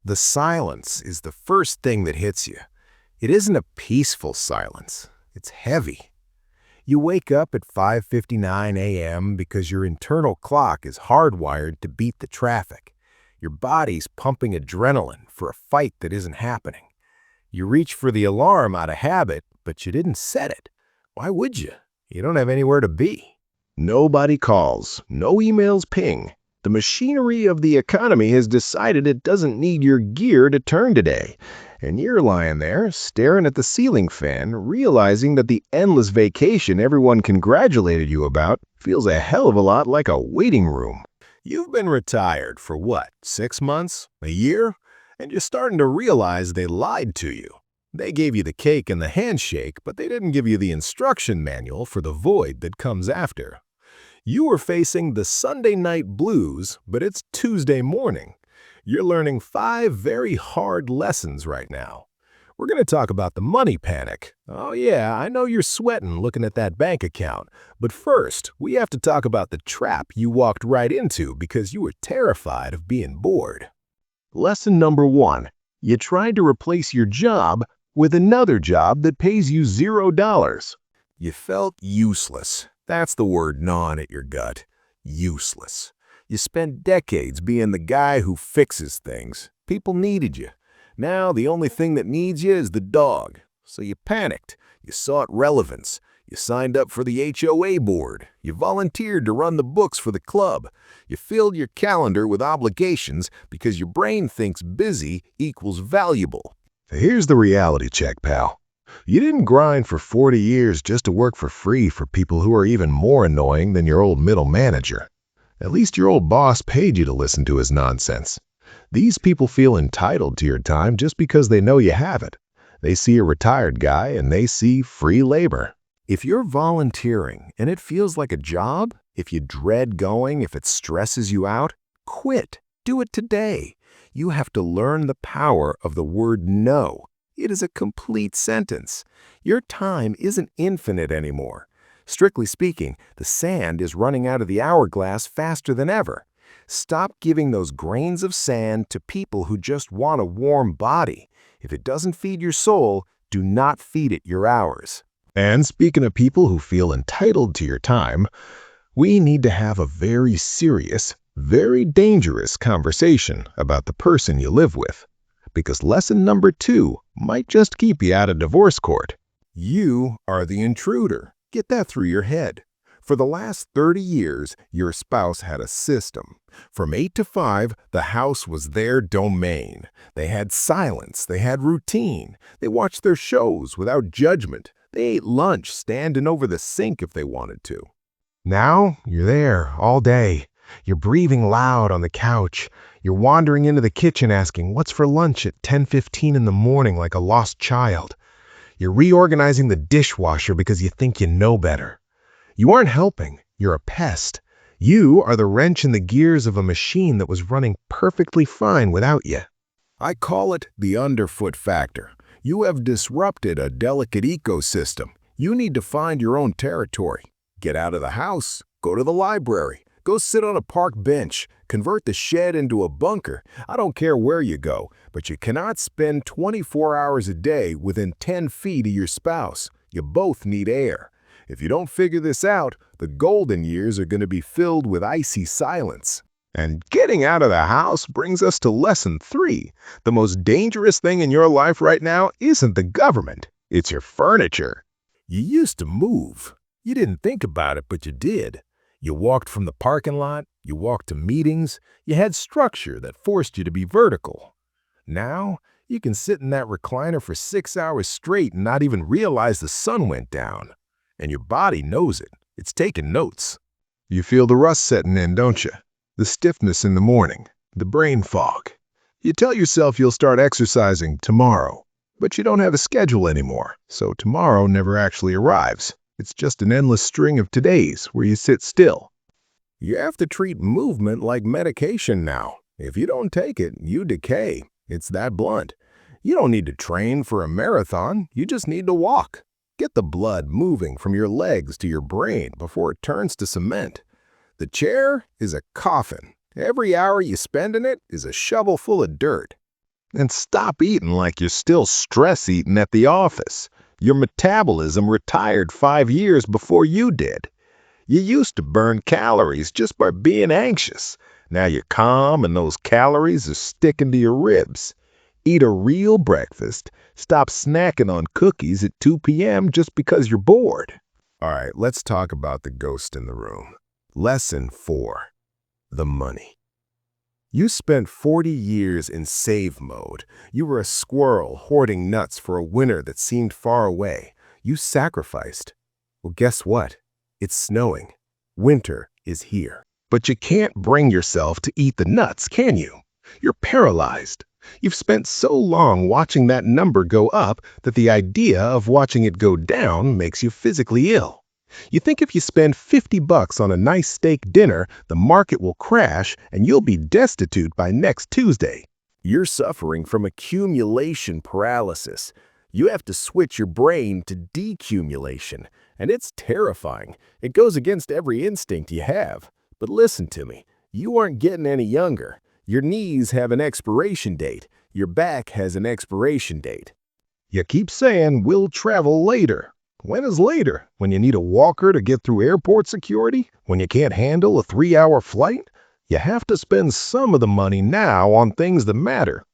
The silence is the first thing that hits you. It isn't a peaceful silence. It's heavy. You wake up at 5:59 a.m. because your internal clock is hardwired to beat the traffic. Your body's pumping adrenaline for a fight that isn't happening. You reach for the alarm out of habit, but you didn't set it. Why would you? You don't have anywhere to be. Nobody calls, no emails ping. The machinery of the economy has decided it doesn't need your gear to turn today. And you're lying there, staring at the ceiling fan, realizing that the endless vacation everyone congratulated you about feels a hell of a lot like a waiting room. You've been retired for what, 6 months? A year? And you're starting to realize they lied to you. They gave you the cake and the handshake, but they didn't give you the instruction manual for the void that comes after. You were facing the Sunday night blues, but it's Tuesday morning. You're learning 5 very hard lessons right now. We're going to talk about the money panic. Oh yeah, I know you're sweating looking at that bank account. But first, we have to talk about the trap you walked right into because you were terrified of being bored. Lesson number 1. You tried to replace your job with another job that pays you $0. You felt useless. That's the word gnawing at your gut. Useless. You spent decades being the guy who fixes things. People needed you. Now the only thing that needs you is the dog. So you panicked. You sought relevance. You signed up for the HOA board. You volunteered to run the books for the club. You filled your calendar with obligations because your brain thinks busy equals valuable. Here's the reality check, pal. You didn't grind for 40 years just to work for free for people who are even more annoying than your old middle manager. At least your old boss paid you to listen to his nonsense. These people feel entitled to your time just because they know you have it. They see a retired guy and they see free labor. If you're volunteering and it feels like a job, if you dread going, if it stresses you out, quit. Do it today. You have to learn the power of the word no. It is a complete sentence. Your time isn't infinite anymore. Strictly speaking, the sand is running out of the hourglass faster than ever. Stop giving those grains of sand to people who just want a warm body. If it doesn't feed your soul, do not feed it your hours. And speaking of people who feel entitled to your time, we need to have a very serious, very dangerous conversation about the person you live with. Because lesson number 2 might just keep you out of divorce court. You are the intruder. Get that through your head. For the last 30 years, your spouse had a system. From 8 to 5, the house was their domain. They had silence. They had routine. They watched their shows without judgment. They ate lunch standing over the sink if they wanted to. Now, you're there all day. You're breathing loud on the couch. You're wandering into the kitchen asking, what's for lunch at 10:15 in the morning like a lost child. You're reorganizing the dishwasher because you think you know better. You aren't helping. You're a pest. You are the wrench in the gears of a machine that was running perfectly fine without you. I call it the underfoot factor. You have disrupted a delicate ecosystem. You need to find your own territory. Get out of the house. Go to the library. Go sit on a park bench. Convert the shed into a bunker. I don't care where you go, but you cannot spend 24 hours a day within 10 feet of your spouse. You both need air. If you don't figure this out, the golden years are going to be filled with icy silence. And getting out of the house brings us to lesson 3. The most dangerous thing in your life right now isn't the government. It's your furniture. You used to move. You didn't think about it, but you did. You walked from the parking lot, you walked to meetings, you had structure that forced you to be vertical. Now, you can sit in that recliner for 6 hours straight and not even realize the sun went down. And your body knows it. It's taking notes. You feel the rust setting in, don't you? The stiffness in the morning, the brain fog. You tell yourself you'll start exercising tomorrow, but you don't have a schedule anymore, so tomorrow never actually arrives. It's just an endless string of todays where you sit still. You have to treat movement like medication now. If you don't take it, you decay. It's that blunt. You don't need to train for a marathon. You just need to walk. Get the blood moving from your legs to your brain before it turns to cement. The chair is a coffin. Every hour you spend in it is a shovel full of dirt. And stop eating like you're still stress eating at the office. Your metabolism retired 5 years before you did. You used to burn calories just by being anxious. Now you're calm and those calories are sticking to your ribs. Eat a real breakfast. Stop snacking on cookies at 2 p.m. just because you're bored. All right, let's talk about the ghost in the room. Lesson 4. The money. You spent 40 years in save mode. You were a squirrel hoarding nuts for a winter that seemed far away. You sacrificed. Well, guess what? It's snowing. Winter is here. But you can't bring yourself to eat the nuts, can you? You're paralyzed. You've spent so long watching that number go up that the idea of watching it go down makes you physically ill. You think if you spend $50 on a nice steak dinner, the market will crash and you'll be destitute by next Tuesday. You're suffering from accumulation paralysis. You have to switch your brain to decumulation, and it's terrifying. It goes against every instinct you have. But listen to me, you aren't getting any younger. Your knees have an expiration date. Your back has an expiration date. You keep saying, we'll travel later. When is later? When you need a walker to get through airport security? When you can't handle a 3-hour flight? You have to spend some of the money now on things that matter.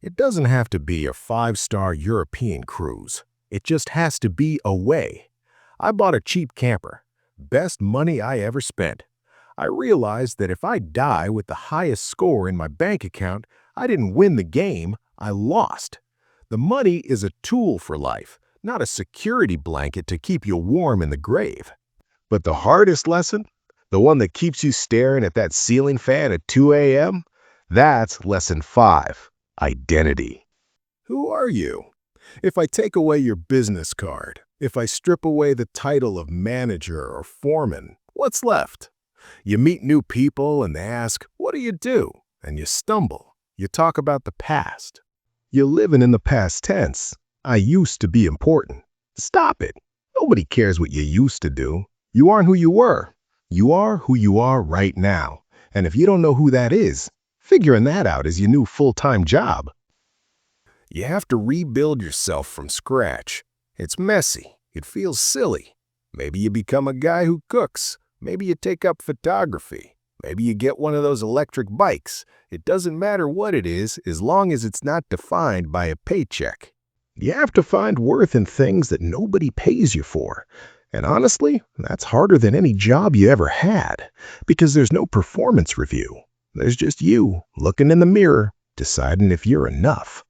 It doesn't have to be a 5-star European cruise. It just has to be away. I bought a cheap camper. Best money I ever spent. I realized that if I die with the highest score in my bank account, I didn't win the game, I lost. The money is a tool for life, not a security blanket to keep you warm in the grave. But the hardest lesson, the one that keeps you staring at that ceiling fan at 2 a.m., that's lesson 5, identity. Who are you? If I take away your business card, if I strip away the title of manager or foreman, what's left? You meet new people and they ask, what do you do? And you stumble. You talk about the past. You're living in the past tense. I used to be important. Stop it. Nobody cares what you used to do. You aren't who you were. You are who you are right now. And if you don't know who that is, figuring that out is your new full-time job. You have to rebuild yourself from scratch. It's messy. It feels silly. Maybe you become a guy who cooks. Maybe you take up photography. Maybe you get one of those electric bikes. It doesn't matter what it is, as long as it's not defined by a paycheck. You have to find worth in things that nobody pays you for. And honestly, that's harder than any job you ever had, because there's no performance review. There's just you looking in the mirror, deciding if you're enough.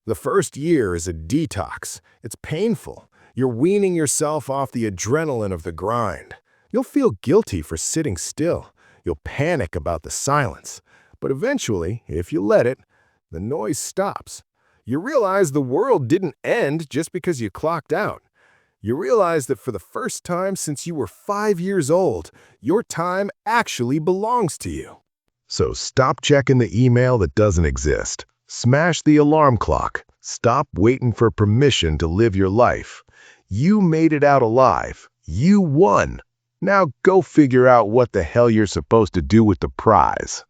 The first year is a detox. It's painful. You're weaning yourself off the adrenaline of the grind. You'll feel guilty for sitting still. You'll panic about the silence. But eventually, if you let it, the noise stops. You realize the world didn't end just because you clocked out. You realize that for the first time since you were 5 years old, your time actually belongs to you. So stop checking the email that doesn't exist. Smash the alarm clock. Stop waiting for permission to live your life. You made it out alive. You won. Now go figure out what the hell you're supposed to do with the prize.